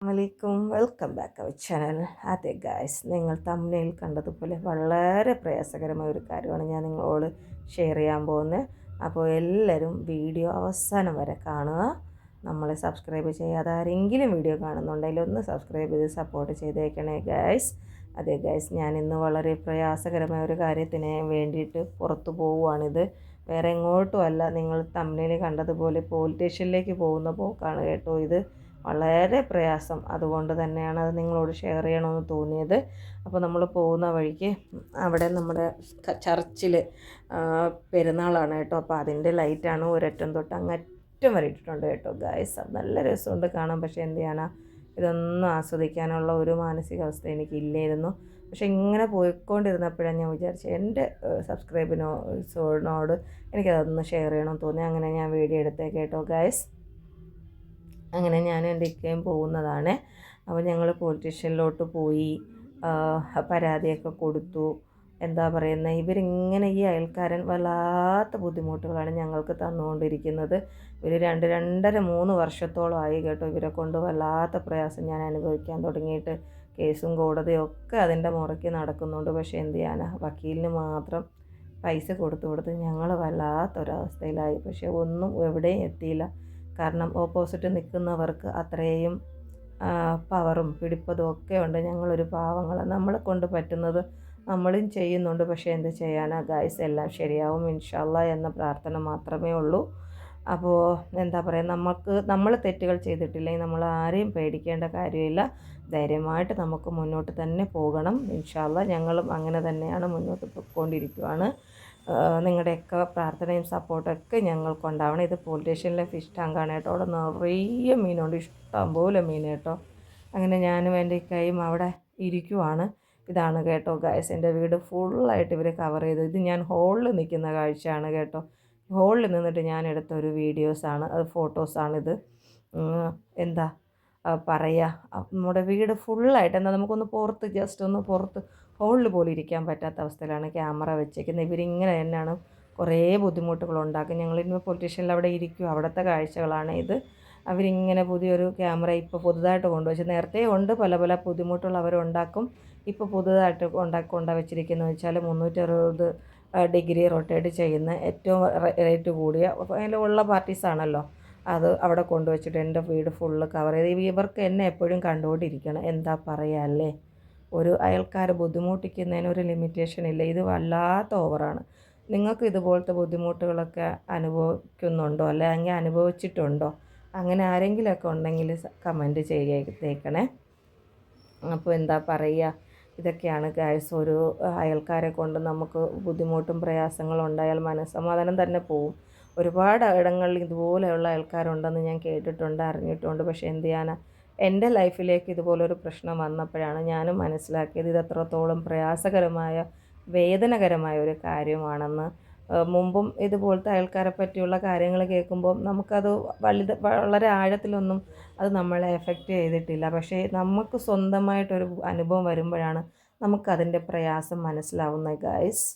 അസ്സലാമലൈക്കും welcome back our channel. അതെ guys, നിങ്ങൾ തമ്മിൽ കണ്ടതുപോലെ വളരെ പ്രയാസകരമായ ഒരു കാര്യമാണ് ഞാൻ നിങ്ങളോട് ഷെയർ ചെയ്യാൻ പോകുന്നത്. അപ്പോൾ എല്ലാവരും വീഡിയോ അവസാനം വരെ കാണുക. നമ്മളെ സബ്സ്ക്രൈബ് ചെയ്യാതെ ആരെങ്കിലും വീഡിയോ കാണുന്നുണ്ടെങ്കിൽ ഒന്ന് സബ്സ്ക്രൈബ് ചെയ്ത് സപ്പോർട്ട് ചെയ്തേക്കണേ ഗായ്സ്. അതെ ഗായ്സ്, ഞാൻ ഇന്ന് വളരെ പ്രയാസകരമായ ഒരു കാര്യത്തിന് വേണ്ടിയിട്ട് പുറത്തു പോവുകയാണിത്. വേറെ എങ്ങോട്ടും അല്ല, നിങ്ങൾ തമ്മിൽ കണ്ടതുപോലെ പോലീസ് സ്റ്റേഷനിലേക്ക് പോകുന്ന പോക്കാണ് കേട്ടോ ഇത്. വളരെ പ്രയാസം, അതുകൊണ്ട് തന്നെയാണ് അത് നിങ്ങളോട് ഷെയർ ചെയ്യണമെന്ന് തോന്നിയത്. അപ്പോൾ നമ്മൾ പോകുന്ന വഴിക്ക് അവിടെ നമ്മുടെ ചർച്ചിൽ പെരുന്നാളാണ് കേട്ടോ. അപ്പോൾ അതിൻ്റെ ലൈറ്റാണ് ഒരറ്റം തൊട്ട് അങ്ങറ്റം വരെ ഇട്ടിട്ടുണ്ട് കേട്ടോ ഗായ്സ്. നല്ല രസമുണ്ട് കാണാൻ. പക്ഷേ എന്ത് ചെയ്യാനാ, ഇതൊന്നും ആസ്വദിക്കാനുള്ള ഒരു മാനസികാവസ്ഥ എനിക്കില്ലായിരുന്നു. പക്ഷേ ഇങ്ങനെ പോയിക്കൊണ്ടിരുന്നപ്പോഴാണ് ഞാൻ വിചാരിച്ചത് എൻ്റെ സബ്സ്ക്രൈബിനോട് എനിക്കതൊന്ന് ഷെയർ ചെയ്യണമെന്ന് തോന്നി. അങ്ങനെ ഞാൻ വീഡിയോ എടുത്തേ കേട്ടോ ഗായ്സ്. അങ്ങനെ ഞാൻ എൻ്റെ ഇക്കയും പോകുന്നതാണ്. അപ്പോൾ ഞങ്ങൾ പോലീസ് സ്റ്റേഷനിലോട്ട് പോയി പരാതിയൊക്കെ കൊടുത്തു. എന്താ പറയുന്നത്, ഇവരിങ്ങനെ ഈ അയൽക്കാരൻ വല്ലാത്ത ബുദ്ധിമുട്ടുകളാണ് ഞങ്ങൾക്ക് തന്നുകൊണ്ടിരിക്കുന്നത്. ഇവർ 2-2.5-3 വർഷത്തോളമായി കേട്ടോ ഇവരെ കൊണ്ട് വല്ലാത്ത പ്രയാസം ഞാൻ അനുഭവിക്കാൻ തുടങ്ങിയിട്ട്. കേസും കോടതിയും ഒക്കെ അതിൻ്റെ മുറയ്ക്ക് നടക്കുന്നുണ്ട്. പക്ഷേ എന്ത് ചെയ്യാനാ, വക്കീലിന് മാത്രം പൈസ കൊടുത്ത് ഞങ്ങൾ വല്ലാത്തൊരവസ്ഥയിലായി. പക്ഷേ ഒന്നും എവിടെയും എത്തിയില്ല. കാരണം ഓപ്പോസിറ്റ് നിൽക്കുന്നവർക്ക് അത്രയും പവറും പിടിപ്പതും ഒക്കെ ഉണ്ട്. ഞങ്ങളൊരു പാവങ്ങൾ, നമ്മളെ കൊണ്ട് പറ്റുന്നത് നമ്മളും ചെയ്യുന്നുണ്ട്. പക്ഷേ എന്ത് ചെയ്യാനാ ഗായ്സ്, എല്ലാം ശരിയാവും ഇൻഷാ അല്ലാഹ് എന്ന പ്രാർത്ഥന മാത്രമേ ഉള്ളൂ. അപ്പോൾ എന്താ പറയുക, നമ്മൾ തെറ്റുകൾ ചെയ്തിട്ടില്ലെങ്കിൽ നമ്മൾ ആരെയും പേടിക്കേണ്ട കാര്യമില്ല. ധൈര്യമായിട്ട് നമുക്ക് മുന്നോട്ട് തന്നെ പോകണം ഇൻഷാ അല്ലാഹ്. ഞങ്ങളും അങ്ങനെ തന്നെയാണ് മുന്നോട്ട് പോയിക്കൊണ്ടിരിക്കുകയാണ്. നിങ്ങളുടെയൊക്കെ പ്രാർത്ഥനയും സപ്പോർട്ടൊക്കെ ഞങ്ങൾക്കുണ്ടാവണം. ഇത് പോലീസ് സ്റ്റേഷനിലെ ഫിഷ് ടാങ്കാണ് കേട്ടോ. അവിടെ നിറയെ മീനുണ്ട്, ഇഷ്ടം പോലെ മീൻ കേട്ടോ. അങ്ങനെ ഞാനും എൻ്റെ ഇക്കയും അവിടെ ഇരിക്കുവാണ്. ഇതാണ് കേട്ടോ ഗായ്സ് എൻ്റെ വീട് ഫുള്ളായിട്ട് ഇവർ കവർ ചെയ്തു. ഇത് ഞാൻ ഹോളിൽ നിൽക്കുന്ന കാഴ്ചയാണ് കേട്ടോ. ഹോളിൽ നിന്നിട്ട് ഞാൻ എടുത്ത ഒരു വീഡിയോസാണ്, അത് ഫോട്ടോസാണിത്. എന്താ പറയുക, നമ്മുടെ വീട് ഫുള്ളായിട്ട് എന്താ, നമുക്കൊന്ന് പുറത്ത് ജസ്റ്റ് ഒന്ന് പുറത്ത് ഹോളിൽ പോലും ഇരിക്കാൻ പറ്റാത്ത അവസ്ഥയിലാണ് ക്യാമറ വെച്ചേക്കുന്നത്. ഇവരിങ്ങനെ തന്നെയാണ് കുറേ ബുദ്ധിമുട്ടുകൾ ഉണ്ടാക്കും. ഞങ്ങളിന്ന് പോലീസ് സ്റ്റേഷനിൽ അവിടെ ഇരിക്കും, അവിടുത്തെ കാഴ്ചകളാണ് ഇത്. അവരിങ്ങനെ പുതിയൊരു ക്യാമറ ഇപ്പോൾ പുതുതായിട്ട് കൊണ്ടുവച്ചു. നേരത്തെ ഉണ്ട് പല പല ബുദ്ധിമുട്ടുകൾ അവരുണ്ടാക്കും. ഇപ്പോൾ പുതുതായിട്ട് കൊണ്ടുവച്ചിരിക്കുന്നത് വെച്ചാൽ 360 ഡിഗ്രി റൊട്ടേറ്റ് ചെയ്യുന്ന ഏറ്റവും റേറ്റ് കൂടിയ അതിലുള്ള പാർട്ടീസാണല്ലോ, അത് അവിടെ കൊണ്ടുവച്ചിട്ട് എൻ്റെ വീട് ഫുള്ള് കവർ ചെയ്ത്. ഇവർക്ക് എന്നെ എപ്പോഴും കണ്ടുകൊണ്ടിരിക്കണം. എന്താ പറയുക അല്ലേ, ഒരു അയൽക്കാരെ ബുദ്ധിമുട്ടിക്കുന്നതിന് ഒരു ലിമിറ്റേഷൻ ഇല്ല. ഇത് വല്ലാത്ത ഓവറാണ്. നിങ്ങൾക്ക് ഇതുപോലത്തെ ബുദ്ധിമുട്ടുകളൊക്കെ അനുഭവിക്കുന്നുണ്ടോ, അല്ലെങ്കിൽ അനുഭവിച്ചിട്ടുണ്ടോ? അങ്ങനെ ആരെങ്കിലുമൊക്കെ ഉണ്ടെങ്കിൽ കമൻറ്റ് ചെയ്തേക്കണേ. അപ്പോൾ എന്താ പറയുക, ഇതൊക്കെയാണ് ഗായ്സ്. ഒരു അയൽക്കാരെ കൊണ്ട് നമുക്ക് ബുദ്ധിമുട്ടും പ്രയാസങ്ങളും ഉണ്ടായാൽ മനസ്സമാധാനം തന്നെ പോവും. ഒരുപാട് ഇടങ്ങളിൽ ഇതുപോലെയുള്ള ആൾക്കാരുണ്ടെന്ന് ഞാൻ കേട്ടിട്ടുണ്ട്, അറിഞ്ഞിട്ടുണ്ട്. പക്ഷേ എന്ത് ചെയ്യാനാ, എൻ്റെ ലൈഫിലേക്ക് ഇതുപോലൊരു പ്രശ്നം വന്നപ്പോഴാണ് ഞാനും മനസ്സിലാക്കിയത് ഇത് എത്രത്തോളം പ്രയാസകരമായ വേദനകരമായ ഒരു കാര്യമാണെന്ന്. മുമ്പും ഇതുപോലത്തെ അയൽക്കാരെ പറ്റിയുള്ള കാര്യങ്ങൾ കേൾക്കുമ്പോൾ നമുക്കത് വളരെ ആഴത്തിലൊന്നും അത് നമ്മളെ എഫക്റ്റ് ചെയ്തിട്ടില്ല. പക്ഷേ നമുക്ക് സ്വന്തമായിട്ടൊരു അനുഭവം വരുമ്പോഴാണ് നമുക്കതിൻ്റെ പ്രയാസം മനസ്സിലാവുന്നത് ഗായ്സ്.